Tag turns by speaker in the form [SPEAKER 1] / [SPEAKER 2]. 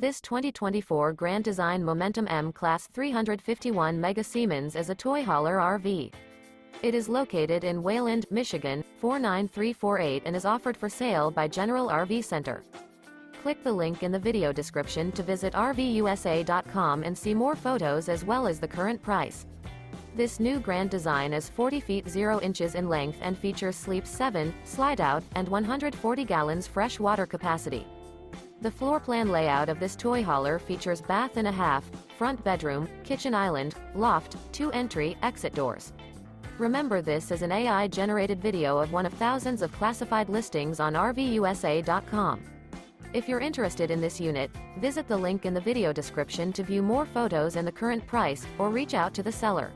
[SPEAKER 1] This 2024 Grand Design Momentum M Class 351 Mega Siemens is a toy hauler RV. It is located in Wayland, Michigan, 49348 and is offered for sale by General RV Center. Click the link in the video description to visit RVUSA.com and see more photos as well as the current price. This new grand design is 40 feet 0 inches in length and features Sleep 7, Slideout, and 140 gallons fresh water capacity. The floor plan layout of this toy hauler features bath and a half, front bedroom, kitchen island, loft, 2 entry, exit doors. Remember, this is an AI-generated video of one of thousands of classified listings on RVUSA.com. If you're interested in this unit, visit the link in the video description to view more photos and the current price, or reach out to the seller.